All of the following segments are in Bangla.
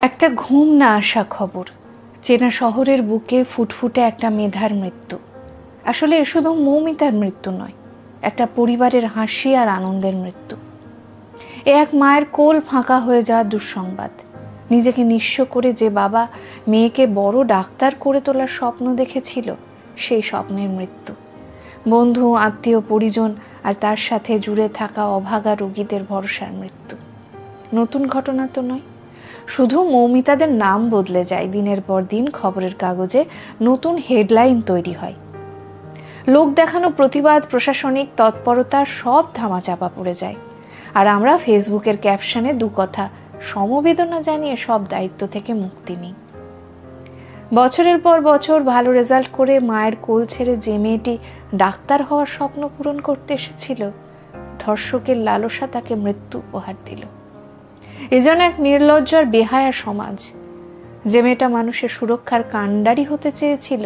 একটা ঘুম না আসা খবর, চেনা শহরের বুকে ফুটফুটে একটা মেধার মৃত্যু। আসলে এ শুধু মৌমিতার মৃত্যু নয়, একটা পরিবারের হাসি আর আনন্দের মৃত্যু। এ এক মায়ের কোল ফাঁকা হয়ে যাওয়া দুঃসংবাদ। নিজেকে নিঃস্ব করে যে বাবা মেয়েকে বড় ডাক্তার করে তোলার স্বপ্ন দেখেছিল, সেই স্বপ্নের মৃত্যু। বন্ধু, আত্মীয়, পরিজন আর তার সাথে জুড়ে থাকা অভাগা রোগীদের ভরসার মৃত্যু। নতুন ঘটনা তো নয়, শুধু মৌমিতাদের নাম বদলে যায়। দিনের পর দিন খবরের কাগজে নতুন হেডলাইন তৈরি হয়। লোক দেখানো প্রতিবাদ, প্রশাসনিক তৎপরতা সব ধামাচাপা পড়ে যায়। আর আমরা ফেসবুকের ক্যাপশনে দু কথা সমবেদনা জানিয়ে সব দায়িত্ব থেকে মুক্তি নিই। বছরের পর বছর ভালো রেজাল্ট করে মায়ের কোল ছেড়ে যে মেয়েটি ডাক্তার হওয়ার স্বপ্ন পূরণ করতে এসেছিল, ধর্ষকের লালসা তাকে মৃত্যু উপহার দিল। এজন্য এক নির্লজ্জ আর বেহায়া সমাজ। যে মেয়েটা মানুষের সুরক্ষার কাণ্ডারি হতে চেয়েছিল,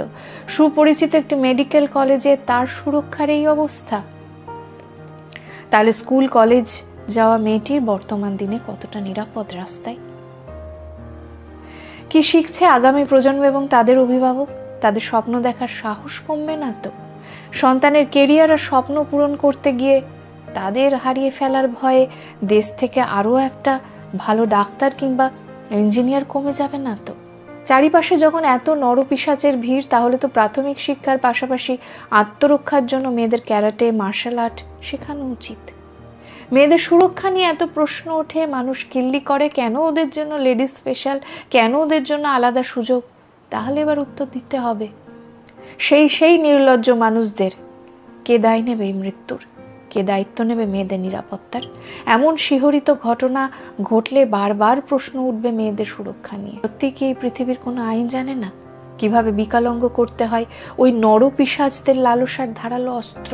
সুপরিচিত একটি মেডিকেল কলেজে তার সুরক্ষার এই অবস্থা, তাহলে স্কুল কলেজ যাওয়া মেয়েটির বর্তমান দিনে কতটা নিরাপদ রাস্তায়? কি শিখছে আগামী প্রজন্ম এবং তাদের অভিভাবক? তাদের স্বপ্ন দেখার সাহস কমবে না তো? সন্তানের কেরিয়ার আর স্বপ্ন পূরণ করতে গিয়ে তাদের হারিয়ে ফেলার ভয়ে দেশ থেকে আরও একটা ভালো ডাক্তার কিংবা ইঞ্জিনিয়ার কমে যাবে না তো? চারিপাশে যখন এত নরপিশাচের ভিড়, তাহলে তো প্রাথমিক শিক্ষার পাশাপাশি আত্মরক্ষার জন্য মেয়েদের ক্যারাটে, মার্শাল আর্ট শেখানো উচিত। মেয়েদের সুরক্ষা নিয়ে এত প্রশ্ন ওঠে, মানুষ কিল্লি করে, কেন ওদের জন্য লেডিস স্পেশাল, কেন ওদের জন্য আলাদা সুযোগ? তাহলে এবার উত্তর দিতে হবে। সেই নির্লজ্জ মানুষদের কে দায় নেবে এই মৃত্যুর? কে দায়িত্ব নেবে মেয়েদের নিরাপত্তার? এমন শিহরিত ঘটনা ঘটলে বারবার প্রশ্ন উঠবে মেয়েদের সুরক্ষা নিয়ে। সত্যি কি এই পৃথিবীর কোনো আইন জানে না কিভাবে বিকলাঙ্গ করতে হয় ওই নরপিশাচদের লালসার ধারালো অস্ত্র?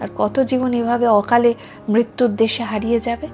আর কত জীবন এভাবে অকালে মৃত্যুর দেশে হারিয়ে যাবে?